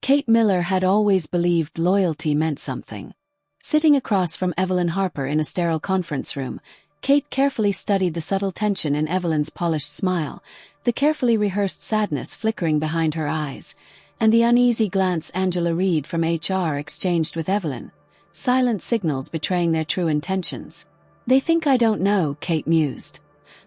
Kate Miller had always believed loyalty meant something. Sitting across from Evelyn Harper in a sterile conference room, Kate carefully studied the subtle tension in Evelyn's polished smile, the carefully rehearsed sadness flickering behind her eyes, and the uneasy glance Angela Reed from HR exchanged with Evelyn, silent signals betraying their true intentions. "They think I don't know," Kate mused,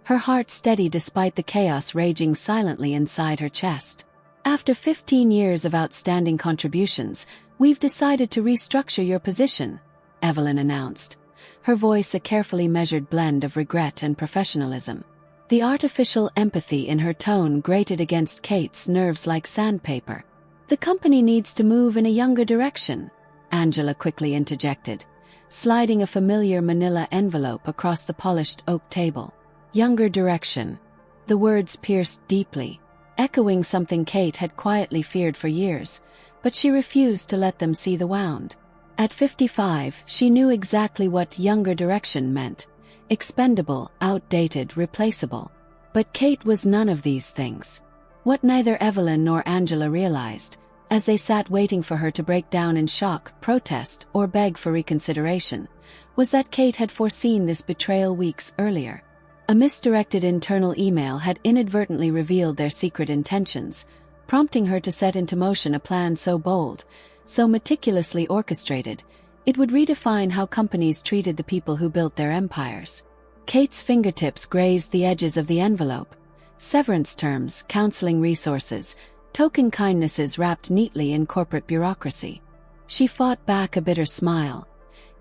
her heart steady despite the chaos raging silently inside her chest. "After 15 years of outstanding contributions, we've decided to restructure your position," Evelyn announced, her voice a carefully measured blend of regret and professionalism. The artificial empathy in her tone grated against Kate's nerves like sandpaper. "The company needs to move in a younger direction," Angela quickly interjected, sliding a familiar manila envelope across the polished oak table. Younger direction. The words pierced deeply, echoing something Kate had quietly feared for years, but she refused to let them see the wound. At 55, she knew exactly what younger direction meant: expendable, outdated, replaceable. But Kate was none of these things. What neither Evelyn nor Angela realized, as they sat waiting for her to break down in shock, protest, or beg for reconsideration, was that Kate had foreseen this betrayal weeks earlier. A misdirected internal email had inadvertently revealed their secret intentions, prompting her to set into motion a plan so bold, so meticulously orchestrated, it would redefine how companies treated the people who built their empires. Kate's fingertips grazed the edges of the envelope. Severance terms, counseling resources, token kindnesses wrapped neatly in corporate bureaucracy. She fought back a bitter smile.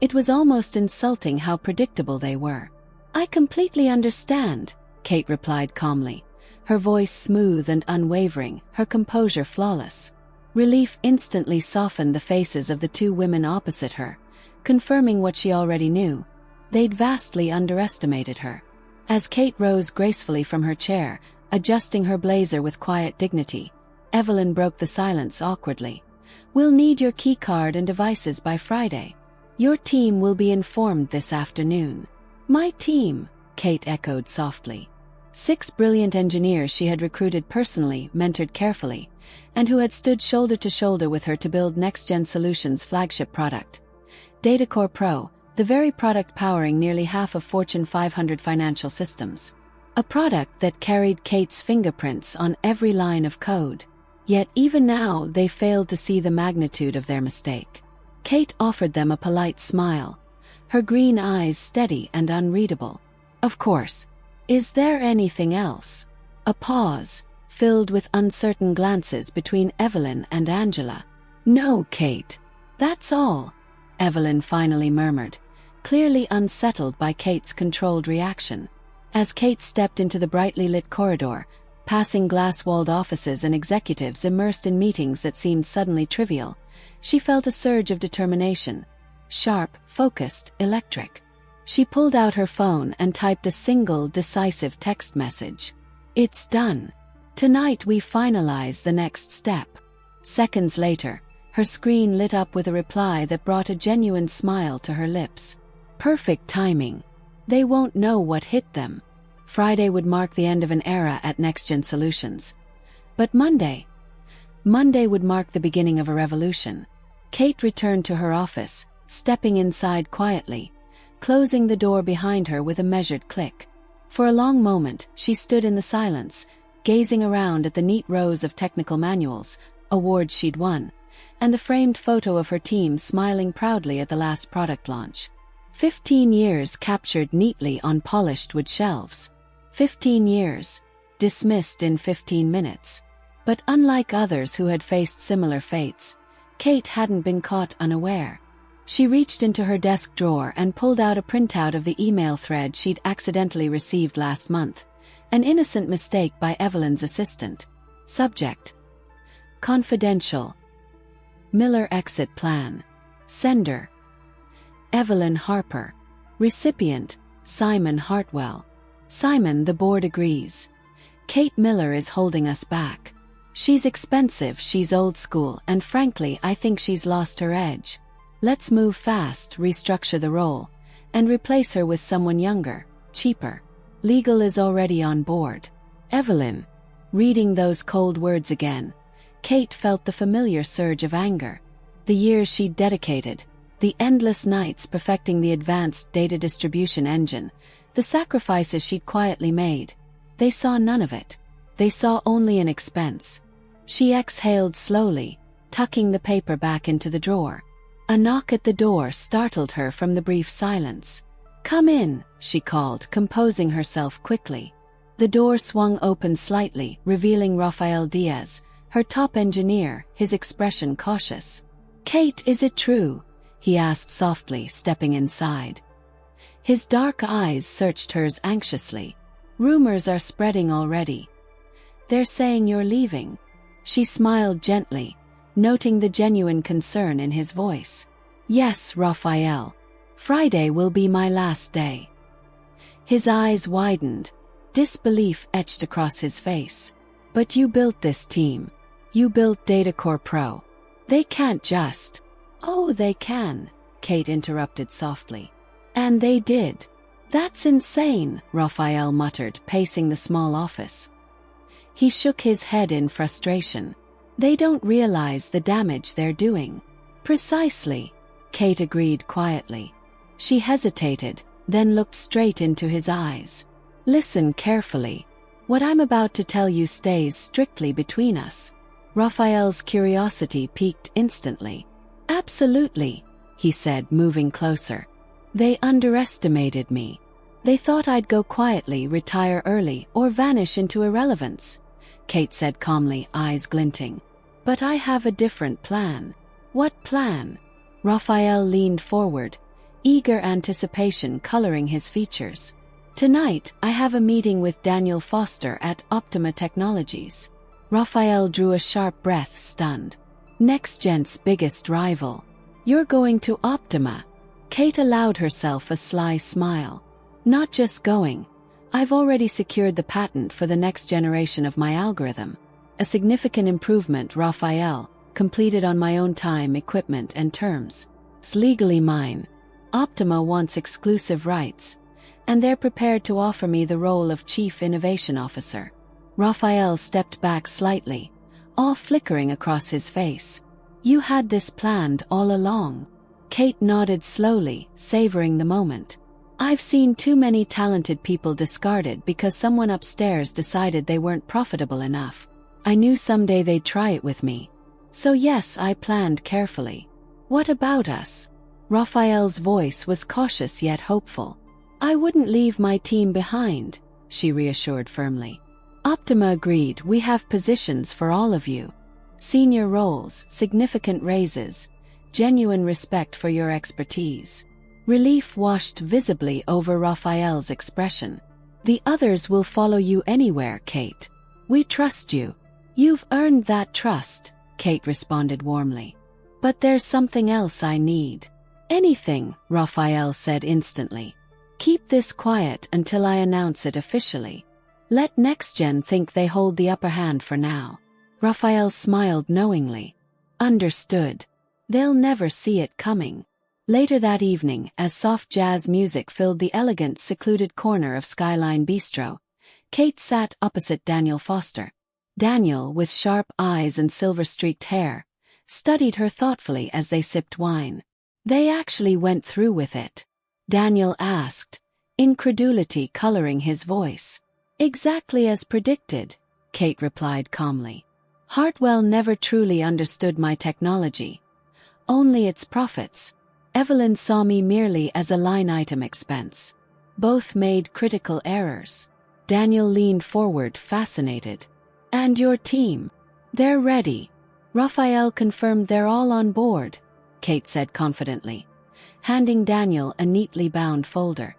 It was almost insulting how predictable they were. "I completely understand," Kate replied calmly, her voice smooth and unwavering, her composure flawless. Relief instantly softened the faces of the two women opposite her, confirming what she already knew: they'd vastly underestimated her. As Kate rose gracefully from her chair, adjusting her blazer with quiet dignity, Evelyn broke the silence awkwardly. "We'll need your keycard and devices by Friday. Your team will be informed this afternoon." "My team," Kate echoed softly. 6 brilliant engineers she had recruited personally, mentored carefully, and who had stood shoulder to shoulder with her to build Next-Gen Solutions' flagship product, DataCore Pro, the very product powering nearly half of Fortune 500 financial systems. A product that carried Kate's fingerprints on every line of code. Yet even now they failed to see the magnitude of their mistake. Kate offered them a polite smile, her green eyes steady and unreadable. "Of course. Is there anything else?" A pause, filled with uncertain glances between Evelyn and Angela. "No, Kate. That's all," Evelyn finally murmured, clearly unsettled by Kate's controlled reaction. As Kate stepped into the brightly lit corridor, passing glass-walled offices and executives immersed in meetings that seemed suddenly trivial, she felt a surge of determination. Sharp, focused, electric. She pulled out her phone and typed a single, decisive text message. "It's done. Tonight we finalize the next step." Seconds later, her screen lit up with a reply that brought a genuine smile to her lips. Perfect timing. They won't know what hit them. Friday would mark the end of an era at Next-Gen Solutions. But Monday would mark the beginning of a revolution. Kate returned to her office, stepping inside quietly, closing the door behind her with a measured click. For a long moment, she stood in the silence, gazing around at the neat rows of technical manuals, awards she'd won, and the framed photo of her team smiling proudly at the last product launch. 15 years captured neatly on polished wood shelves. 15 years, dismissed in 15 minutes. But unlike others who had faced similar fates, Kate hadn't been caught unaware. She reached into her desk drawer and pulled out a printout of the email thread she'd accidentally received last month, an innocent mistake by Evelyn's assistant. Subject: confidential. Miller exit plan. Sender: Evelyn Harper. Recipient: Simon Hartwell. Simon, the board agrees. Kate Miller is holding us back. She's expensive, she's old school, and frankly, I think she's lost her edge. Let's move fast, restructure the role, and replace her with someone younger, cheaper. Legal is already on board. Evelyn, reading those cold words again, Kate felt the familiar surge of anger. The years she'd dedicated, the endless nights perfecting the advanced data distribution engine, the sacrifices she'd quietly made. They saw none of it. They saw only an expense. She exhaled slowly, tucking the paper back into the drawer. A knock at the door startled her from the brief silence. "Come in," she called, composing herself quickly. The door swung open slightly, revealing Rafael Diaz, her top engineer, his expression cautious. "Kate, is it true?" he asked softly, stepping inside. His dark eyes searched hers anxiously. "Rumors are spreading already. They're saying you're leaving." She smiled gently, noting the genuine concern in his voice. "Yes, Rafael. Friday will be my last day." His eyes widened, disbelief etched across his face. "But you built this team. You built DataCore Pro. They can't just—" "Oh, they can," Kate interrupted softly. "And they did." "That's insane," Rafael muttered, pacing the small office. He shook his head in frustration. "They don't realize the damage they're doing." "Precisely," Kate agreed quietly. She hesitated, then looked straight into his eyes. "Listen carefully. What I'm about to tell you stays strictly between us." Rafael's curiosity piqued instantly. "Absolutely," he said, moving closer. "They underestimated me. They thought I'd go quietly, retire early, or vanish into irrelevance," Kate said calmly, eyes glinting. "But I have a different plan." "What plan?" Rafael leaned forward, eager anticipation coloring his features. "Tonight, I have a meeting with Daniel Foster at Optima Technologies." Rafael drew a sharp breath, stunned. NextGen's biggest rival. "You're going to Optima?" Kate allowed herself a sly smile. "Not just going. I've already secured the patent for the next generation of my algorithm. A significant improvement, Rafael, completed on my own time, equipment, and terms. It's legally mine. Optima wants exclusive rights, and they're prepared to offer me the role of Chief Innovation Officer." Rafael stepped back slightly, awe flickering across his face. "You had this planned all along?" Kate nodded slowly, savoring the moment. "I've seen too many talented people discarded because someone upstairs decided they weren't profitable enough. I knew someday they'd try it with me. So yes, I planned carefully." "What about us?" Rafael's voice was cautious yet hopeful. "I wouldn't leave my team behind," she reassured firmly. Optima agreed. "We have positions for all of you. Senior roles, significant raises, genuine respect for your expertise." Relief washed visibly over Rafael's expression. "The others will follow you anywhere, Kate. We trust you." "You've earned that trust," Kate responded warmly. "But there's something else I need." "Anything," Rafael said instantly. "Keep this quiet until I announce it officially. Let NextGen think they hold the upper hand for now." Rafael smiled knowingly. "Understood. They'll never see it coming." Later that evening, as soft jazz music filled the elegant, secluded corner of Skyline Bistro, Kate sat opposite Daniel Foster. Daniel, with sharp eyes and silver-streaked hair, studied her thoughtfully as they sipped wine. "They actually went through with it?" Daniel asked, incredulity coloring his voice. "Exactly as predicted," Kate replied calmly. "Hartwell never truly understood my technology. Only its profits. Evelyn saw me merely as a line-item expense. Both made critical errors." Daniel leaned forward, fascinated. "And your team? They're ready." Rafael confirmed they're all on board, Kate said confidently, handing Daniel a neatly bound folder.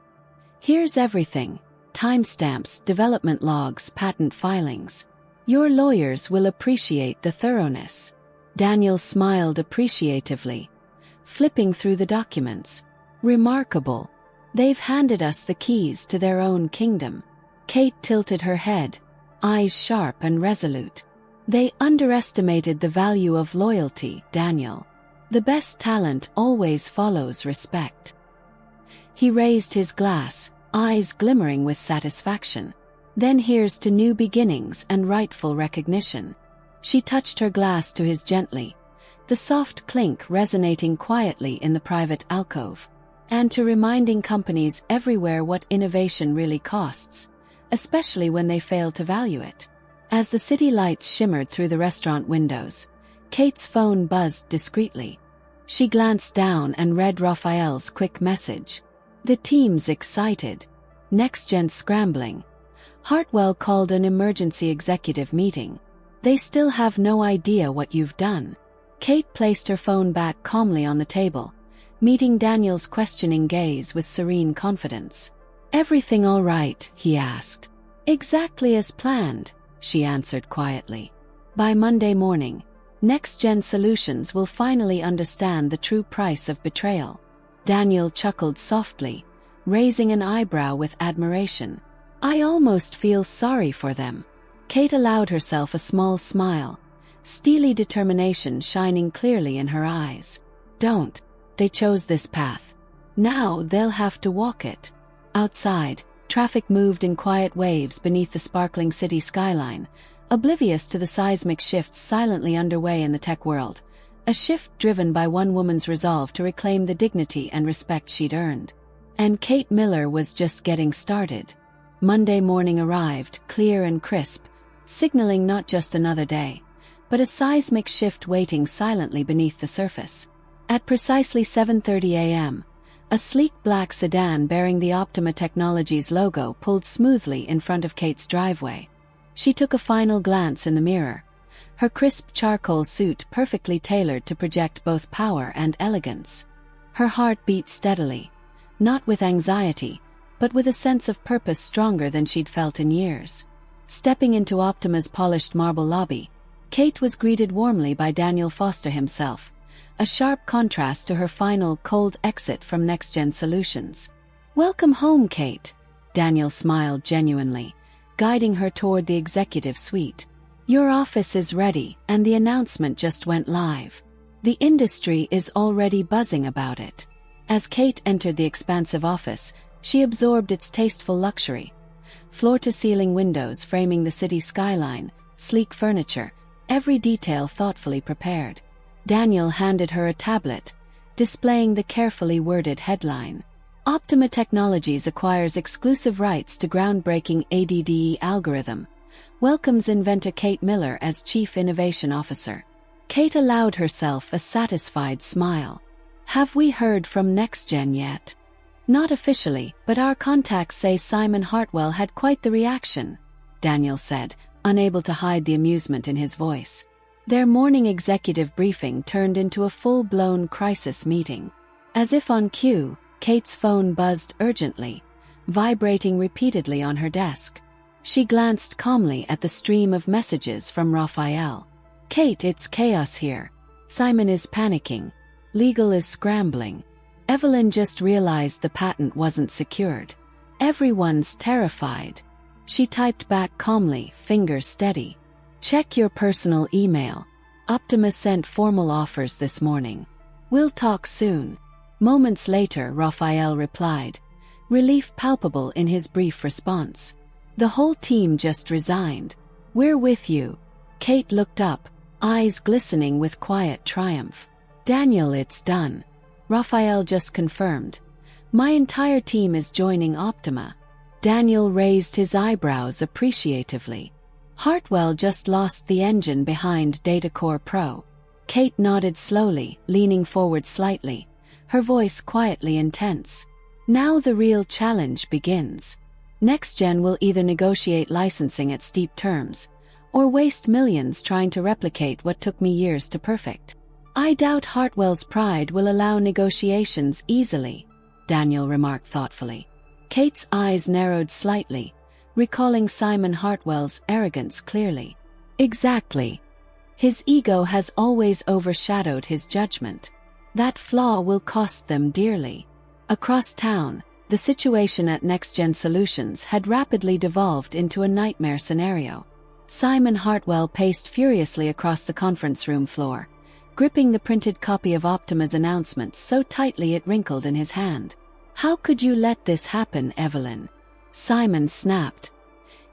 "Here's everything. Timestamps, development logs, patent filings. Your lawyers will appreciate the thoroughness." Daniel smiled appreciatively, flipping through the documents. "Remarkable. They've handed us the keys to their own kingdom." Kate tilted her head, eyes sharp and resolute. "They underestimated the value of loyalty, Daniel. The best talent always follows respect." He raised his glass, eyes glimmering with satisfaction. "Then here's to new beginnings and rightful recognition." She touched her glass to his gently, the soft clink resonating quietly in the private alcove. And to reminding companies everywhere what innovation really costs, especially when they fail to value it. As the city lights shimmered through the restaurant windows, Kate's phone buzzed discreetly. She glanced down and read Raphael's quick message. The team's excited. NextGen scrambling. Hartwell called an emergency executive meeting. They still have no idea what you've done. Kate placed her phone back calmly on the table, meeting Daniel's questioning gaze with serene confidence. "Everything all right?" he asked. "Exactly as planned," she answered quietly. "By Monday morning, NextGen Solutions will finally understand the true price of betrayal." Daniel chuckled softly, raising an eyebrow with admiration. "I almost feel sorry for them." Kate allowed herself a small smile, steely determination shining clearly in her eyes. "Don't. They chose this path. Now they'll have to walk it." Outside, traffic moved in quiet waves beneath the sparkling city skyline, oblivious to the seismic shifts silently underway in the tech world, a shift driven by one woman's resolve to reclaim the dignity and respect she'd earned. And Kate Miller was just getting started. Monday morning arrived, clear and crisp, signaling not just another day, but a seismic shift waiting silently beneath the surface. At precisely 7:30 a.m., a sleek black sedan bearing the Optima Technologies logo pulled smoothly in front of Kate's driveway. She took a final glance in the mirror, her crisp charcoal suit perfectly tailored to project both power and elegance. Her heart beat steadily, not with anxiety, but with a sense of purpose stronger than she'd felt in years. Stepping into Optima's polished marble lobby, Kate was greeted warmly by Daniel Foster himself, a sharp contrast to her final, cold exit from NextGen Solutions. "Welcome home, Kate," Daniel smiled genuinely, guiding her toward the executive suite. "Your office is ready, and the announcement just went live. The industry is already buzzing about it." As Kate entered the expansive office, she absorbed its tasteful luxury. Floor-to-ceiling windows framing the city skyline, sleek furniture, every detail thoughtfully prepared. Daniel handed her a tablet, displaying the carefully worded headline. "Optima Technologies acquires exclusive rights to groundbreaking ADDE algorithm. Welcomes inventor Kate Miller as Chief Innovation Officer." Kate allowed herself a satisfied smile. "Have we heard from NextGen yet?" "Not officially, but our contacts say Simon Hartwell had quite the reaction," Daniel said, unable to hide the amusement in his voice. Their morning executive briefing turned into a full-blown crisis meeting. As if on cue, Kate's phone buzzed urgently, vibrating repeatedly on her desk. She glanced calmly at the stream of messages from Raphael. "Kate, it's chaos here. Simon is panicking. Legal is scrambling. Evelyn just realized the patent wasn't secured. Everyone's terrified." She typed back calmly, fingers steady. "Check your personal email. Optima sent formal offers this morning. We'll talk soon." Moments later, Raphael replied, relief palpable in his brief response. "The whole team just resigned. We're with you." Kate looked up, eyes glistening with quiet triumph. "Daniel, it's done." Raphael just confirmed. "My entire team is joining Optima." Daniel raised his eyebrows appreciatively. "Hartwell just lost the engine behind DataCore Pro." Kate nodded slowly, leaning forward slightly, her voice quietly intense. "Now the real challenge begins. NextGen will either negotiate licensing at steep terms, or waste millions trying to replicate what took me years to perfect. I doubt Hartwell's pride will allow negotiations easily," Daniel remarked thoughtfully. Kate's eyes narrowed slightly, recalling Simon Hartwell's arrogance clearly. "Exactly. His ego has always overshadowed his judgment. That flaw will cost them dearly." Across town, the situation at NextGen Solutions had rapidly devolved into a nightmare scenario. Simon Hartwell paced furiously across the conference room floor, gripping the printed copy of Optima's announcement so tightly it wrinkled in his hand. "How could you let this happen, Evelyn?" Simon snapped,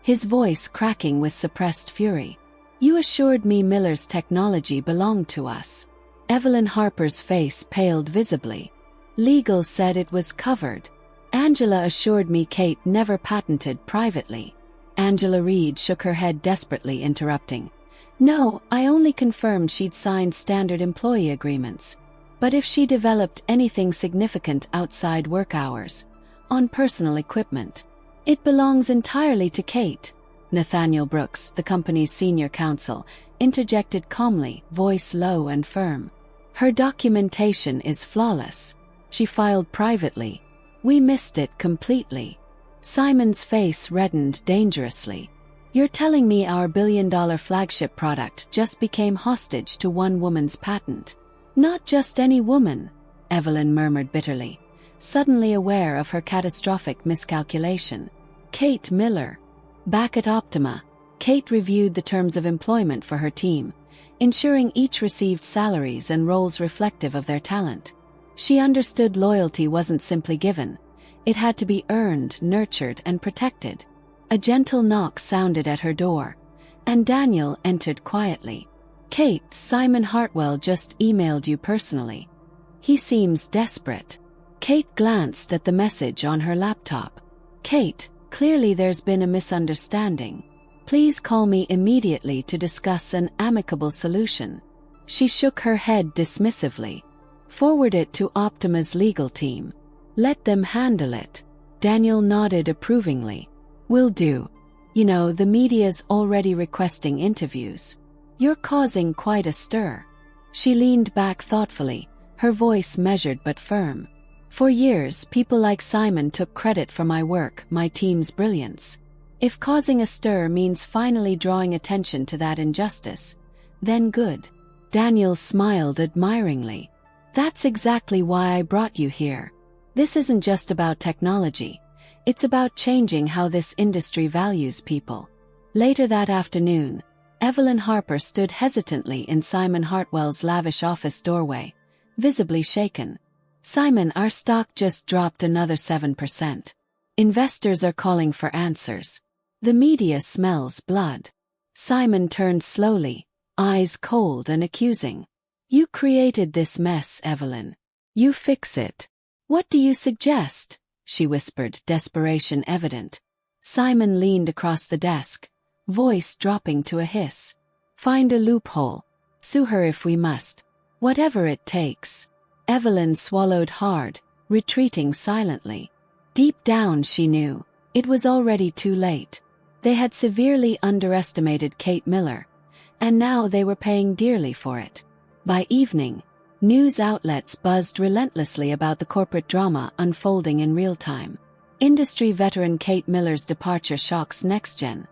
his voice cracking with suppressed fury. You assured me Miller's technology belonged to us. Evelyn Harper's face paled visibly. Legal said it was covered. Angela assured me Kate never patented privately. Angela Reed shook her head desperately, interrupting. No, I only confirmed she'd signed standard employee agreements. But if she developed anything significant outside work hours, on personal equipment, it belongs entirely to Kate. Nathaniel Brooks, the company's senior counsel, interjected calmly, voice low and firm. Her documentation is flawless. She filed privately. We missed it completely. Simon's face reddened dangerously. You're telling me our billion-dollar flagship product just became hostage to one woman's patent? Not just any woman, Evelyn murmured bitterly, suddenly aware of her catastrophic miscalculation. Kate Miller. Back at Optima, Kate reviewed the terms of employment for her team, ensuring each received salaries and roles reflective of their talent. She understood loyalty wasn't simply given. It had to be earned, nurtured, and protected. A gentle knock sounded at her door, and Daniel entered quietly. Kate, Simon Hartwell just emailed you personally. He seems desperate. Kate glanced at the message on her laptop. Kate, clearly there's been a misunderstanding. Please call me immediately to discuss an amicable solution. She shook her head dismissively. Forward it to Optima's legal team. Let them handle it. Daniel nodded approvingly. Will do. You know, the media's already requesting interviews. You're causing quite a stir. She leaned back thoughtfully, her voice measured but firm. For years, people like Simon took credit for my work, my team's brilliance. If causing a stir means finally drawing attention to that injustice, then good. Daniel smiled admiringly. That's exactly why I brought you here. This isn't just about technology. It's about changing how this industry values people. Later that afternoon, Evelyn Harper stood hesitantly in Simon Hartwell's lavish office doorway, visibly shaken. Simon, our stock just dropped another 7%. Investors are calling for answers. The media smells blood. Simon turned slowly, eyes cold and accusing. You created this mess, Evelyn. You fix it. What do you suggest? She whispered, desperation evident. Simon leaned across the desk, voice dropping to a hiss. Find a loophole. Sue her if we must. Whatever it takes. Evelyn swallowed hard, retreating silently. Deep down she knew, it was already too late. They had severely underestimated Kate Miller, and now they were paying dearly for it. By evening, news outlets buzzed relentlessly about the corporate drama unfolding in real time. Industry veteran Kate Miller's departure shocks NextGen.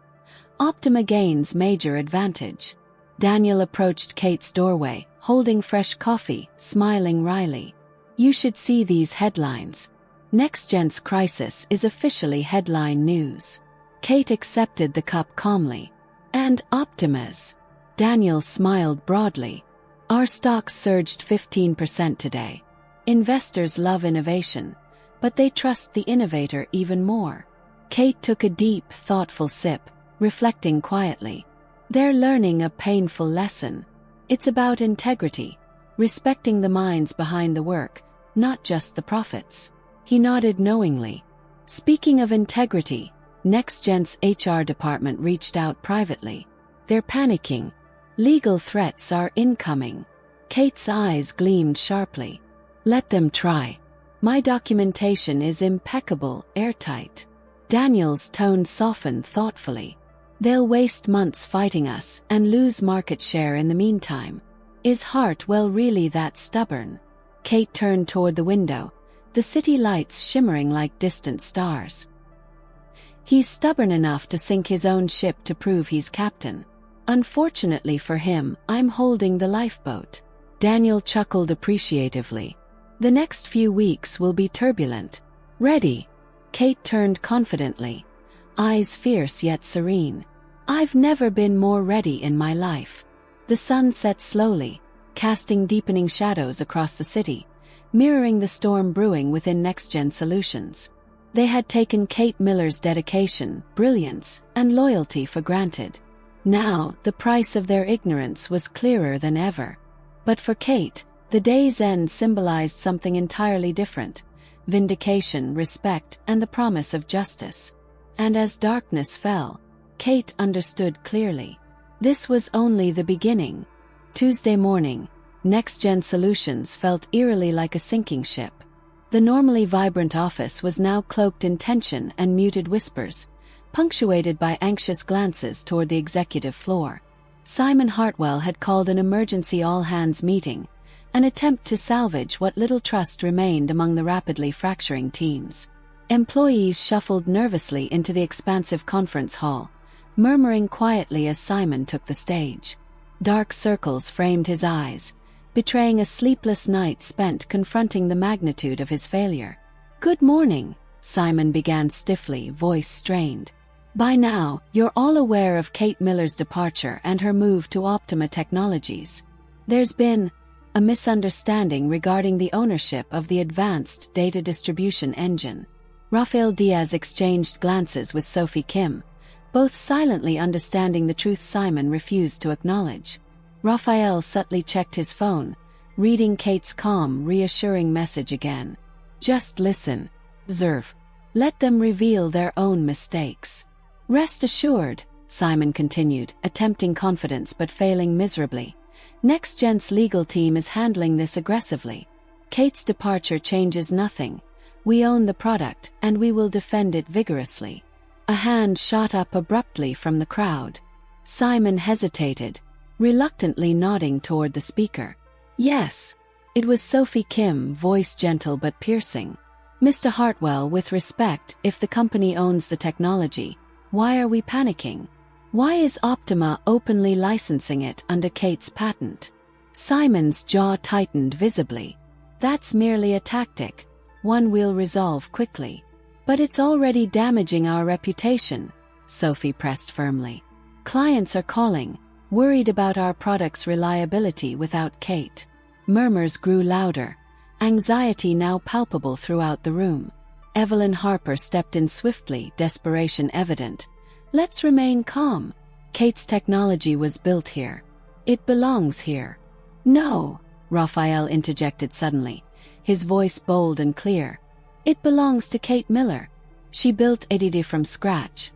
Optima gains major advantage. Daniel approached Kate's doorway, holding fresh coffee, smiling wryly. You should see these headlines. NextGen's crisis is officially headline news. Kate accepted the cup calmly. And Optima's. Daniel smiled broadly. Our stocks surged 15% today. Investors love innovation, but they trust the innovator even more. Kate took a deep, thoughtful sip, reflecting quietly. They're learning a painful lesson. It's about integrity, respecting the minds behind the work, not just the profits. He nodded knowingly. Speaking of integrity, NextGen's HR department reached out privately. They're panicking. Legal threats are incoming. Kate's eyes gleamed sharply. Let them try. My documentation is impeccable, airtight. Daniel's tone softened thoughtfully. They'll waste months fighting us and lose market share in the meantime. Is Hartwell really that stubborn? Kate turned toward the window, the city lights shimmering like distant stars. He's stubborn enough to sink his own ship to prove he's captain. Unfortunately for him, I'm holding the lifeboat. Daniel chuckled appreciatively. The next few weeks will be turbulent. Ready? Kate turned confidently, eyes fierce yet serene. I've never been more ready in my life. The sun set slowly, casting deepening shadows across the city, mirroring the storm brewing within NextGen Solutions. They had taken Kate Miller's dedication, brilliance, and loyalty for granted. Now, the price of their ignorance was clearer than ever. But for Kate, the day's end symbolized something entirely different: vindication, respect, and the promise of justice. And as darkness fell, Kate understood clearly. This was only the beginning. Tuesday morning, Next-Gen Solutions felt eerily like a sinking ship. The normally vibrant office was now cloaked in tension and muted whispers, punctuated by anxious glances toward the executive floor. Simon Hartwell had called an emergency all-hands meeting, an attempt to salvage what little trust remained among the rapidly fracturing teams. Employees shuffled nervously into the expansive conference hall, murmuring quietly as Simon took the stage. Dark circles framed his eyes, betraying a sleepless night spent confronting the magnitude of his failure. "Good morning," Simon began stiffly, voice strained. "By now, you're all aware of Kate Miller's departure and her move to Optima Technologies. There's been a misunderstanding regarding the ownership of the advanced data distribution engine." Rafael Diaz exchanged glances with Sophie Kim, both silently understanding the truth Simon refused to acknowledge. Rafael subtly checked his phone, reading Kate's calm, reassuring message again. "Just listen, Zerv. Let them reveal their own mistakes. Rest assured," Simon continued, attempting confidence but failing miserably. "Next-Gen's legal team is handling this aggressively. Kate's departure changes nothing. We own the product, and we will defend it vigorously." A hand shot up abruptly from the crowd. Simon hesitated, reluctantly nodding toward the speaker. "Yes." It was Sophie Kim, voice gentle but piercing. "Mr. Hartwell, with respect, if the company owns the technology, why are we panicking? Why is Optima openly licensing it under Kate's patent?" Simon's jaw tightened visibly. "That's merely a tactic, one we'll resolve quickly." "But it's already damaging our reputation," Sophie pressed firmly. "Clients are calling, worried about our product's reliability without Kate." Murmurs grew louder, anxiety now palpable throughout the room. Evelyn Harper stepped in swiftly, desperation evident. "Let's remain calm. Kate's technology was built here. It belongs here." "No," Raphael interjected suddenly, his voice bold and clear. "It belongs to Kate Miller. She built ADD from scratch,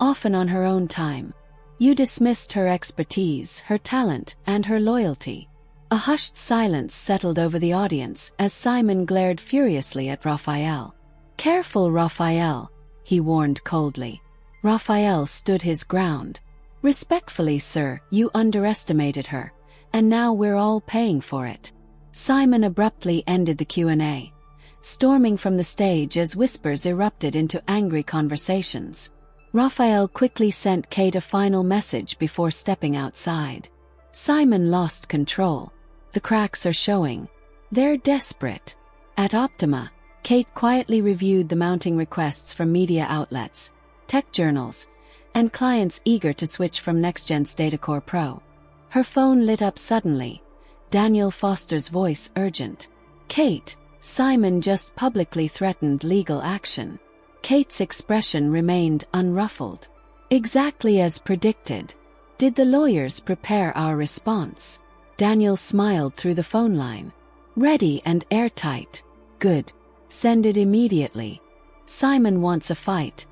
often on her own time. You dismissed her expertise, her talent, and her loyalty." A hushed silence settled over the audience as Simon glared furiously at Raphael. "Careful, Raphael," he warned coldly. Raphael stood his ground. "Respectfully, sir, you underestimated her, and now we're all paying for it." Simon abruptly ended the Q&A, storming from the stage as whispers erupted into angry conversations. Raphael quickly sent Kate a final message before stepping outside. Simon lost control. The cracks are showing. They're desperate. At Optima, Kate quietly reviewed the mounting requests from media outlets, tech journals, and clients eager to switch from Next-Gen's DataCore Pro. Her phone lit up suddenly, Daniel Foster's voice urgent. "Kate, Simon just publicly threatened legal action." Kate's expression remained unruffled. "Exactly as predicted. Did the lawyers prepare our response?" Daniel smiled through the phone line. "Ready and airtight." "Good. Send it immediately. Simon wants a fight.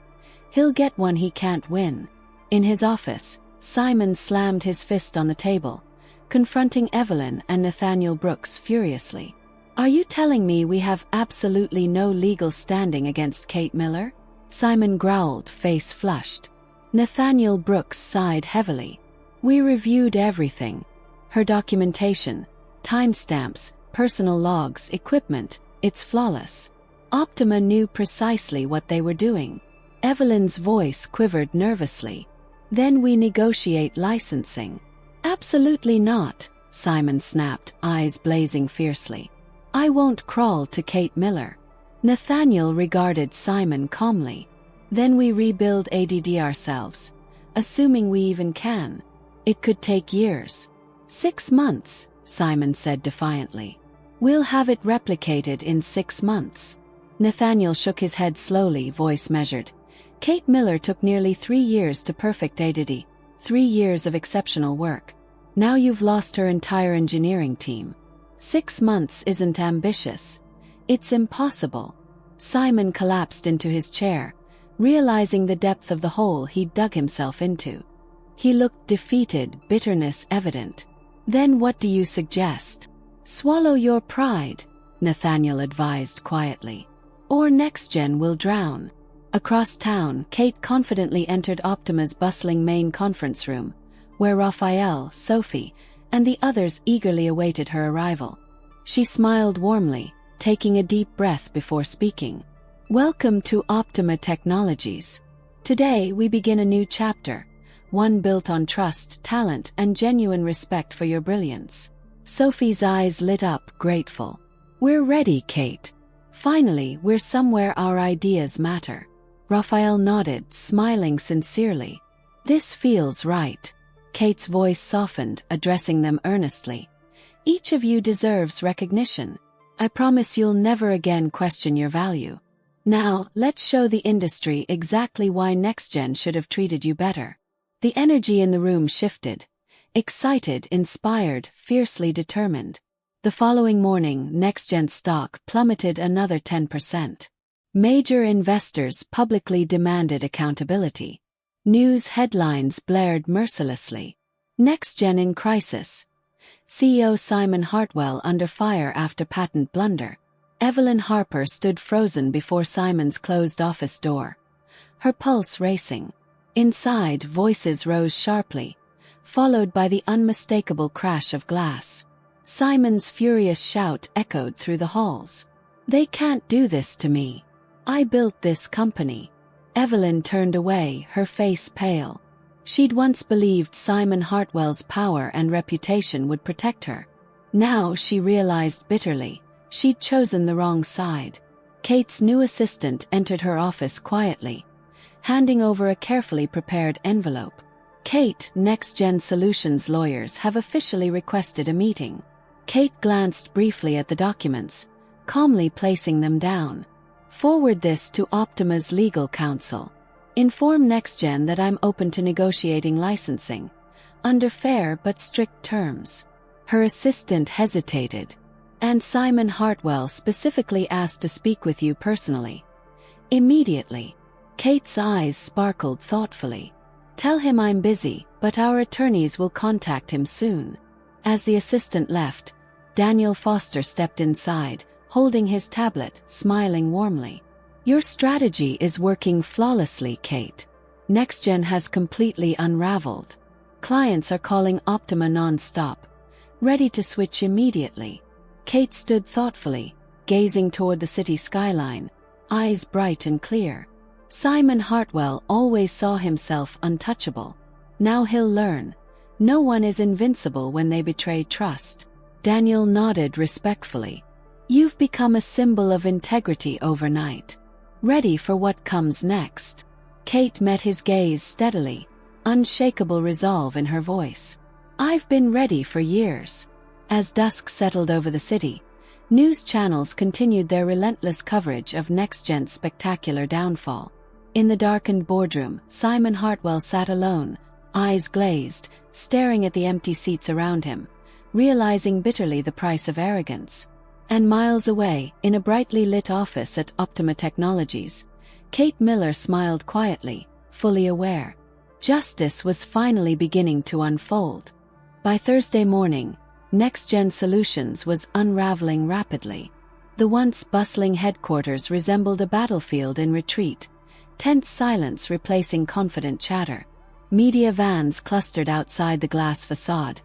He'll get one he can't win." In his office, Simon slammed his fist on the table, confronting Evelyn and Nathaniel Brooks furiously. "Are you telling me we have absolutely no legal standing against Kate Miller?" Simon growled, face flushed. Nathaniel Brooks sighed heavily. "We reviewed everything. Her documentation, timestamps, personal logs, equipment, it's flawless. Optima knew precisely what they were doing." Evelyn's voice quivered nervously. "Then we negotiate licensing." "Absolutely not," Simon snapped, eyes blazing fiercely. "I won't crawl to Kate Miller." Nathaniel regarded Simon calmly. "Then we rebuild ADD ourselves, assuming we even can. It could take years." 6 months, Simon said defiantly. "We'll have it replicated in 6 months." Nathaniel shook his head slowly, voice measured. "Kate Miller took nearly 3 years to perfect ADD, 3 years of exceptional work. Now you've lost her entire engineering team. 6 months isn't ambitious. It's impossible. Simon collapsed into his chair, realizing the depth of the hole he'd dug himself into. He looked defeated, bitterness evident. Then what do you suggest? Swallow your pride, Nathaniel advised quietly. Or NextGen will drown. Across town, Kate confidently entered Optima's bustling main conference room, where Raphael, Sophie, and the others eagerly awaited her arrival. She smiled warmly, taking a deep breath before speaking. Welcome to Optima Technologies. Today we begin a new chapter, one built on trust, talent, and genuine respect for your brilliance. Sophie's eyes lit up, grateful. We're ready, Kate. Finally, we're somewhere our ideas matter. Raphael nodded, smiling sincerely. This feels right. Kate's voice softened, addressing them earnestly. Each of you deserves recognition. I promise you'll never again question your value. Now, let's show the industry exactly why NextGen should have treated you better. The energy in the room shifted. Excited, inspired, fiercely determined. The following morning, NextGen stock plummeted another 10%. Major investors publicly demanded accountability. News headlines blared mercilessly. NextGen in crisis. CEO Simon Hartwell under fire after patent blunder. Evelyn Harper stood frozen before Simon's closed office door. Her pulse racing. Inside, voices rose sharply, followed by the unmistakable crash of glass. Simon's furious shout echoed through the halls. They can't do this to me. I built this company. Evelyn turned away, her face pale. She'd once believed Simon Hartwell's power and reputation would protect her. Now she realized bitterly, she'd chosen the wrong side. Kate's new assistant entered her office quietly, handing over a carefully prepared envelope. Kate, NextGen Solutions lawyers have officially requested a meeting. Kate glanced briefly at the documents, calmly placing them down. Forward this to Optima's legal counsel. Inform NextGen that I'm open to negotiating licensing, under fair but strict terms. Her assistant hesitated. And Simon Hartwell specifically asked to speak with you personally. Immediately. Kate's eyes sparkled thoughtfully. Tell him I'm busy, but our attorneys will contact him soon. As the assistant left, Daniel Foster stepped inside, holding his tablet, smiling warmly. Your strategy is working flawlessly, Kate. NextGen has completely unraveled. Clients are calling Optima non-stop, ready to switch immediately. Kate stood thoughtfully, gazing toward the city skyline, eyes bright and clear. Simon Hartwell always saw himself untouchable. Now he'll learn. No one is invincible when they betray trust. Daniel nodded respectfully. You've become a symbol of integrity overnight. Ready for what comes next. Kate met his gaze steadily, unshakable resolve in her voice. I've been ready for years. As dusk settled over the city, news channels continued their relentless coverage of NextGen's spectacular downfall. In the darkened boardroom, Simon Hartwell sat alone, eyes glazed, staring at the empty seats around him, realizing bitterly the price of arrogance. And miles away, in a brightly lit office at Optima Technologies, Kate Miller smiled quietly, fully aware. Justice was finally beginning to unfold. By Thursday morning, NextGen Solutions was unraveling rapidly. The once bustling headquarters resembled a battlefield in retreat, tense silence replacing confident chatter. Media vans clustered outside the glass facade,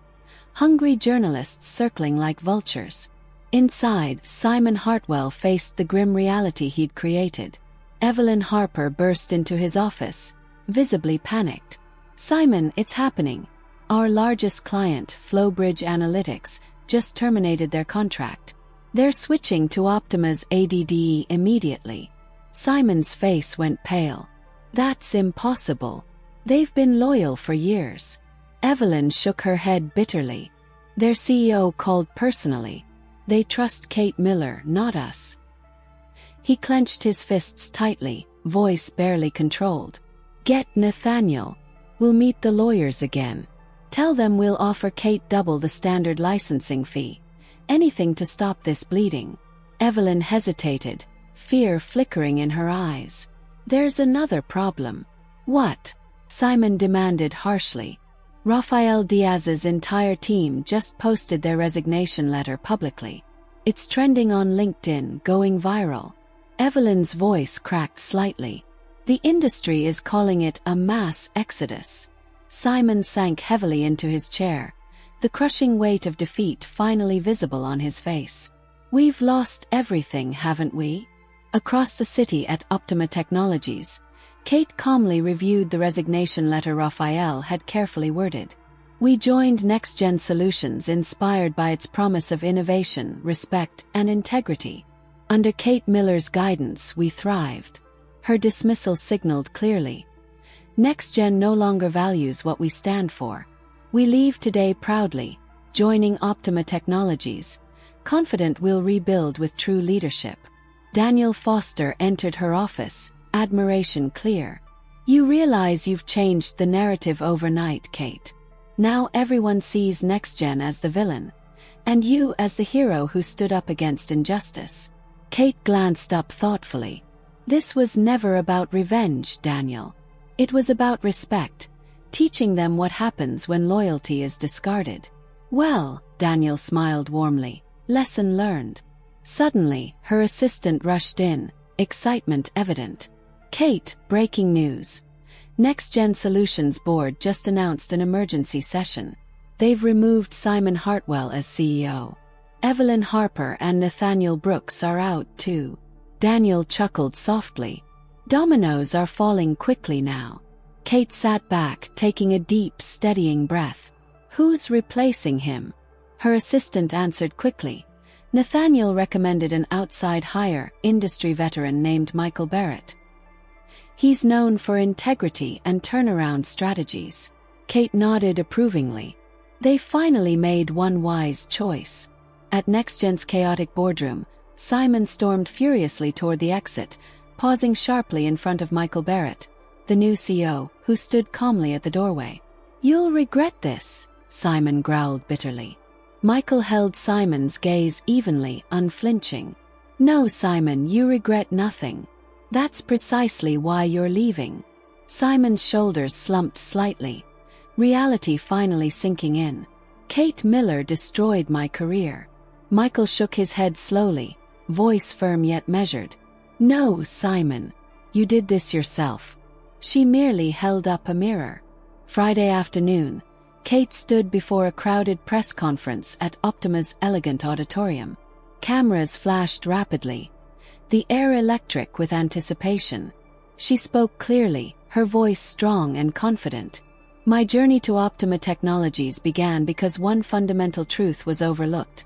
hungry journalists circling like vultures. Inside, Simon Hartwell faced the grim reality he'd created. Evelyn Harper burst into his office, visibly panicked. Simon, it's happening. Our largest client, Flowbridge Analytics, just terminated their contract. They're switching to Optima's ADDE immediately. Simon's face went pale. That's impossible. They've been loyal for years. Evelyn shook her head bitterly. Their CEO called personally. They trust Kate Miller, not us. He clenched his fists tightly, voice barely controlled. Get Nathaniel. We'll meet the lawyers again. Tell them we'll offer Kate double the standard licensing fee. Anything to stop this bleeding." Evelyn hesitated, fear flickering in her eyes. "There's another problem." "What?" Simon demanded harshly. "Rafael Diaz's entire team just posted their resignation letter publicly. It's trending on LinkedIn, going viral." Evelyn's voice cracked slightly. "The industry is calling it a mass exodus." Simon sank heavily into his chair, the crushing weight of defeat finally visible on his face. "We've lost everything, haven't we?" Across the city at Optima Technologies, Kate calmly reviewed the resignation letter Rafael had carefully worded. "We joined NextGen Solutions inspired by its promise of innovation, respect, and integrity. Under Kate Miller's guidance, we thrived." Her dismissal signaled clearly. "NextGen no longer values what we stand for. We leave today proudly, joining Optima Technologies, confident we'll rebuild with true leadership." Daniel Foster entered her office, admiration clear. "You realize you've changed the narrative overnight, Kate. Now everyone sees NextGen as the villain, and you as the hero who stood up against injustice." Kate glanced up thoughtfully. "This was never about revenge, Daniel. It was about respect, teaching them what happens when loyalty is discarded." "Well," Daniel smiled warmly, "lesson learned." Suddenly, her assistant rushed in, excitement evident. "Kate, breaking news. NextGen Solutions board just announced an emergency session. They've removed Simon Hartwell as CEO. Evelyn Harper and Nathaniel Brooks are out too." Daniel chuckled softly. "Dominoes are falling quickly now." Kate sat back, taking a deep, steadying breath. "Who's replacing him?" Her assistant answered quickly. "Nathaniel recommended an outside hire, industry veteran named Michael Barrett. He's known for integrity and turnaround strategies." Kate nodded approvingly. They finally made one wise choice. At NextGen's chaotic boardroom, Simon stormed furiously toward the exit, pausing sharply in front of Michael Barrett, the new CEO, who stood calmly at the doorway. "You'll regret this," Simon growled bitterly. Michael held Simon's gaze evenly, unflinching. "No, Simon, you regret nothing. That's precisely why you're leaving." Simon's shoulders slumped slightly, reality finally sinking in. "Kate Miller destroyed my career." Michael shook his head slowly, voice firm yet measured. "No, Simon. You did this yourself. She merely held up a mirror." Friday afternoon, Kate stood before a crowded press conference at Optima's elegant auditorium. Cameras flashed rapidly, the air electric with anticipation. She spoke clearly, her voice strong and confident. "My journey to Optima Technologies began because one fundamental truth was overlooked.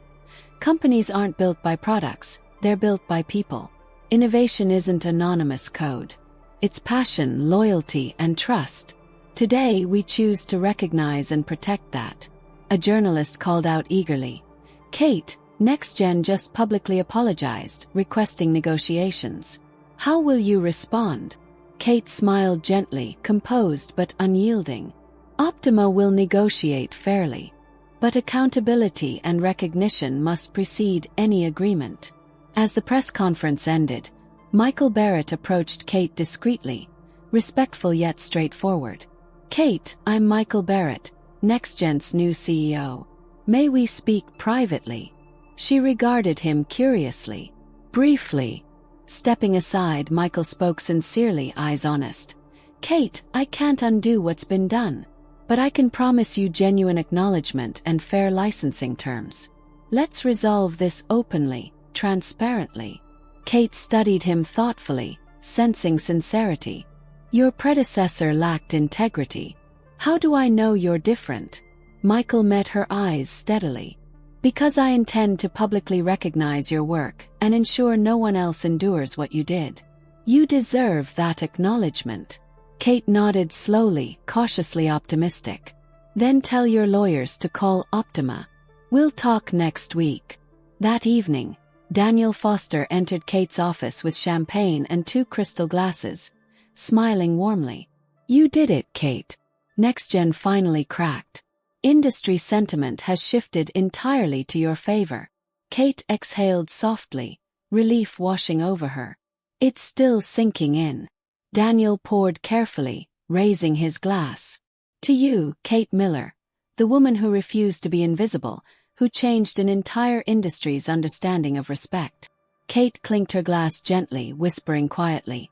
Companies aren't built by products, they're built by people. Innovation isn't anonymous code. It's passion, loyalty, and trust. Today we choose to recognize and protect that." A journalist called out eagerly. "Kate, NextGen just publicly apologized, requesting negotiations. How will you respond?" Kate smiled gently, composed but unyielding. "Optima will negotiate fairly. But accountability and recognition must precede any agreement." As the press conference ended, Michael Barrett approached Kate discreetly, respectful yet straightforward. "Kate, I'm Michael Barrett, NextGen's new CEO. May we speak privately?" She regarded him curiously. "Briefly." Stepping aside, Michael spoke sincerely, eyes honest. "Kate, I can't undo what's been done. But I can promise you genuine acknowledgement and fair licensing terms. Let's resolve this openly, transparently." Kate studied him thoughtfully, sensing sincerity. "Your predecessor lacked integrity. How do I know you're different?" Michael met her eyes steadily. "Because I intend to publicly recognize your work and ensure no one else endures what you did. You deserve that acknowledgement." Kate nodded slowly, cautiously optimistic. "Then tell your lawyers to call Optima. We'll talk next week." That evening, Daniel Foster entered Kate's office with champagne and 2 crystal glasses, smiling warmly. "You did it, Kate. NextGen finally cracked. Industry sentiment has shifted entirely to your favor. Kate exhaled softly, relief washing over her. It's still sinking in. Daniel poured carefully, raising his glass. To you, Kate Miller, the woman who refused to be invisible, who changed an entire industry's understanding of respect. Kate clinked her glass gently, whispering quietly.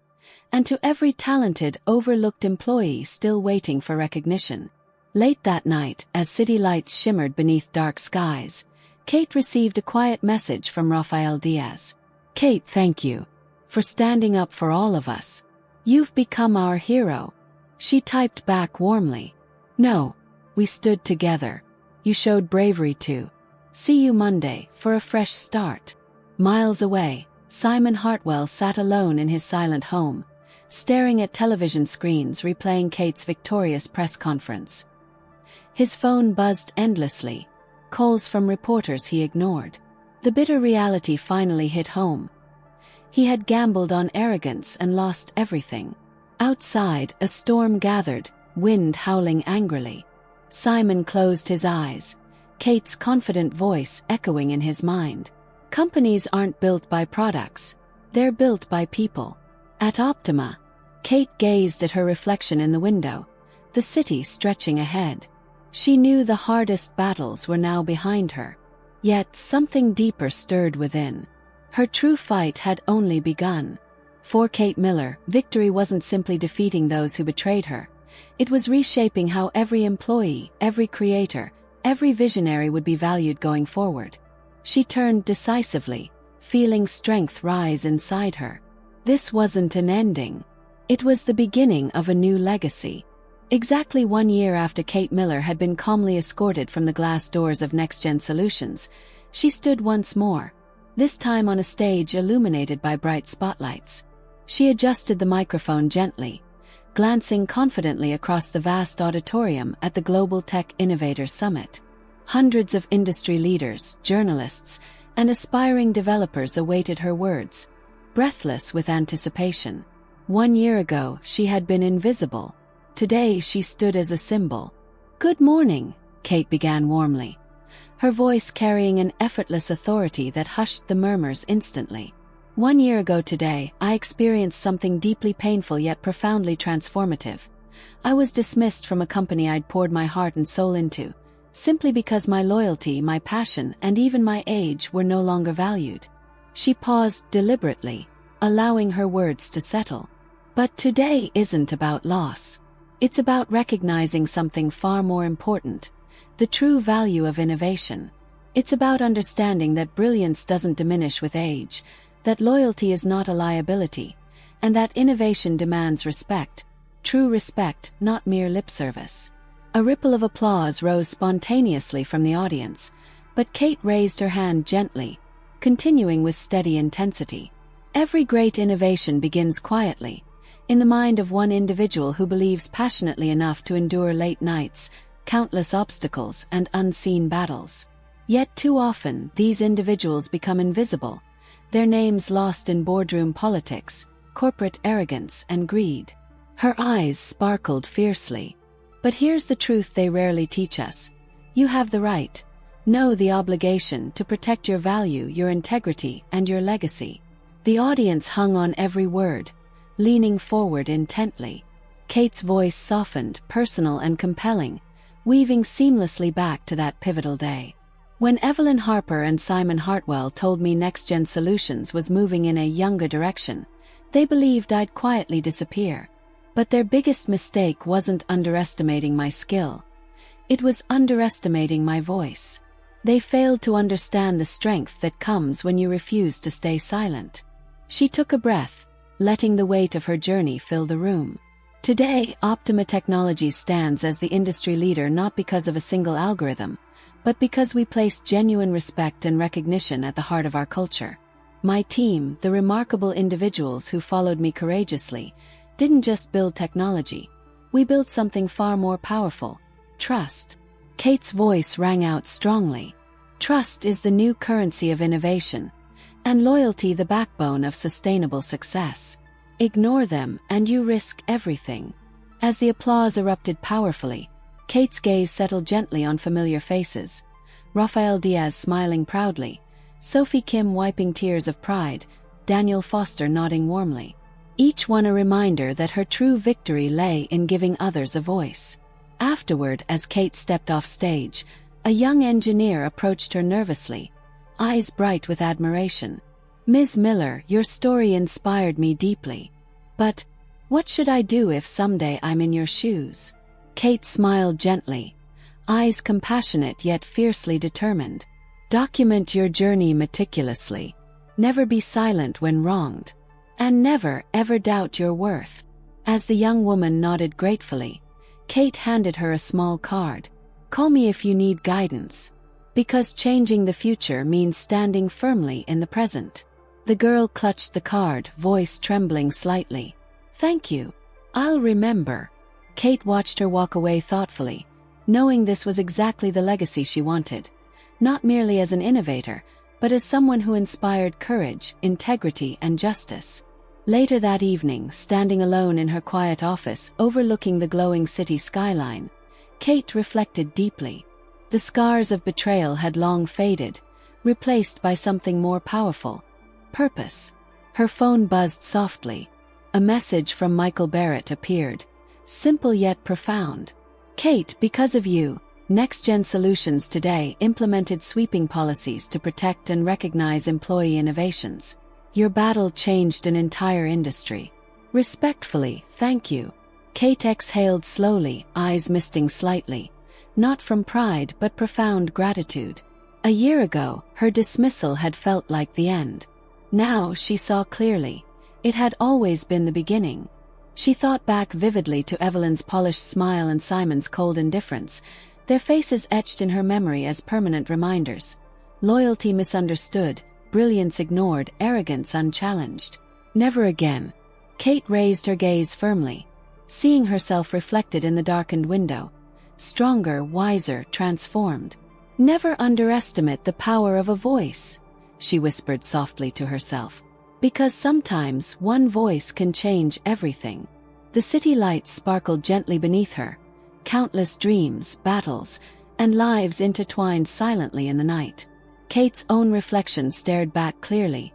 And to every talented, overlooked employee still waiting for recognition. Late that night, as city lights shimmered beneath dark skies, Kate received a quiet message from Rafael Diaz. Kate, thank you for standing up for all of us. You've become our hero. She typed back warmly. No, we stood together. You showed bravery too. See you Monday for a fresh start. Miles away, Simon Hartwell sat alone in his silent home, staring at television screens replaying Kate's victorious press conference. His phone buzzed endlessly, calls from reporters he ignored. The bitter reality finally hit home. He had gambled on arrogance and lost everything. Outside, a storm gathered, wind howling angrily. Simon closed his eyes, Kate's confident voice echoing in his mind. Companies aren't built by products, they're built by people. At Optima, Kate gazed at her reflection in the window, the city stretching ahead. She knew the hardest battles were now behind her. Yet something deeper stirred within. Her true fight had only begun. For Kate Miller, victory wasn't simply defeating those who betrayed her. It was reshaping how every employee, every creator, every visionary would be valued going forward. She turned decisively, feeling strength rise inside her. This wasn't an ending. It was the beginning of a new legacy. Exactly 1 year after Kate Miller had been calmly escorted from the glass doors of NextGen Solutions, she stood once more, this time on a stage illuminated by bright spotlights. She adjusted the microphone gently, glancing confidently across the vast auditorium at the Global Tech Innovators Summit. Hundreds of industry leaders, journalists, and aspiring developers awaited her words, breathless with anticipation. 1 year ago, she had been invisible. Today she stood as a symbol. Good morning, Kate began warmly, her voice carrying an effortless authority that hushed the murmurs instantly. 1 year ago today, I experienced something deeply painful yet profoundly transformative. I was dismissed from a company I'd poured my heart and soul into, simply because my loyalty, my passion, and even my age were no longer valued. She paused deliberately, allowing her words to settle. But today isn't about loss. It's about recognizing something far more important, the true value of innovation. It's about understanding that brilliance doesn't diminish with age, that loyalty is not a liability, and that innovation demands respect, true respect, not mere lip service. A ripple of applause rose spontaneously from the audience, but Kate raised her hand gently, continuing with steady intensity. Every great innovation begins quietly, in the mind of one individual who believes passionately enough to endure late nights, countless obstacles, and unseen battles. Yet too often, these individuals become invisible, their names lost in boardroom politics, corporate arrogance, and greed. Her eyes sparkled fiercely. But here's the truth they rarely teach us. You have the right, no, the obligation to protect your value, your integrity, and your legacy. The audience hung on every word, leaning forward intently. Kate's voice softened, personal and compelling, weaving seamlessly back to that pivotal day. When Evelyn Harper and Simon Hartwell told me NextGen Solutions was moving in a younger direction, they believed I'd quietly disappear. But their biggest mistake wasn't underestimating my skill. It was underestimating my voice. They failed to understand the strength that comes when you refuse to stay silent. She took a breath, letting the weight of her journey fill the room. Today, Optima Technologies stands as the industry leader not because of a single algorithm, but because we place genuine respect and recognition at the heart of our culture. My team, the remarkable individuals who followed me courageously, didn't just build technology. We built something far more powerful: trust. Kate's voice rang out strongly. Trust is the new currency of innovation, and loyalty the backbone of sustainable success. Ignore them and you risk everything. As the applause erupted powerfully, Kate's gaze settled gently on familiar faces. Rafael Diaz smiling proudly, Sophie Kim wiping tears of pride, Daniel Foster nodding warmly. Each one a reminder that her true victory lay in giving others a voice. Afterward, as Kate stepped off stage, a young engineer approached her nervously, eyes bright with admiration. "Ms. Miller, your story inspired me deeply. But what should I do if someday I'm in your shoes?" Kate smiled gently, eyes compassionate yet fiercely determined. "Document your journey meticulously. Never be silent when wronged. And never, ever doubt your worth." As the young woman nodded gratefully, Kate handed her a small card. "Call me if you need guidance. Because changing the future means standing firmly in the present." The girl clutched the card, voice trembling slightly. "Thank you. I'll remember." Kate watched her walk away thoughtfully, knowing this was exactly the legacy she wanted. Not merely as an innovator, but as someone who inspired courage, integrity, and justice. Later that evening, standing alone in her quiet office overlooking the glowing city skyline, Kate reflected deeply. The scars of betrayal had long faded, replaced by something more powerful: purpose. Her phone buzzed softly. A message from Michael Barrett appeared, simple yet profound. "Kate, because of you, Next-Gen Solutions today implemented sweeping policies to protect and recognize employee innovations. Your battle changed an entire industry. Respectfully, thank you." Kate exhaled slowly, eyes misting slightly, not from pride but profound gratitude. A year ago, her dismissal had felt like the end. Now she saw clearly. It had always been the beginning. She thought back vividly to Evelyn's polished smile and Simon's cold indifference, their faces etched in her memory as permanent reminders. Loyalty misunderstood, brilliance ignored, arrogance unchallenged. Never again. Kate raised her gaze firmly, seeing herself reflected in the darkened window. Stronger, wiser, transformed. "Never underestimate the power of a voice," she whispered softly to herself. "Because sometimes one voice can change everything." The city lights sparkled gently beneath her, countless dreams, battles, and lives intertwined silently in the night. Kate's own reflection stared back clearly,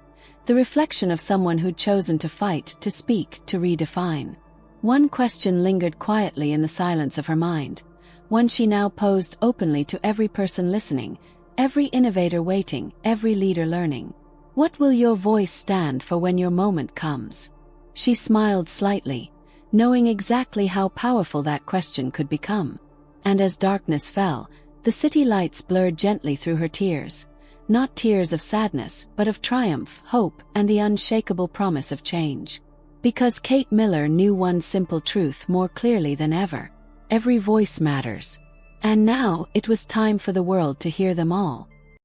the reflection of someone who'd chosen to fight, to speak, to redefine. One question lingered quietly in the silence of her mind, one she now posed openly to every person listening, every innovator waiting, every leader learning. "What will your voice stand for when your moment comes?" She smiled slightly, knowing exactly how powerful that question could become. And as darkness fell, the city lights blurred gently through her tears. Not tears of sadness, but of triumph, hope, and the unshakable promise of change. Because Kate Miller knew one simple truth more clearly than ever: every voice matters. And now, it was time for the world to hear them all.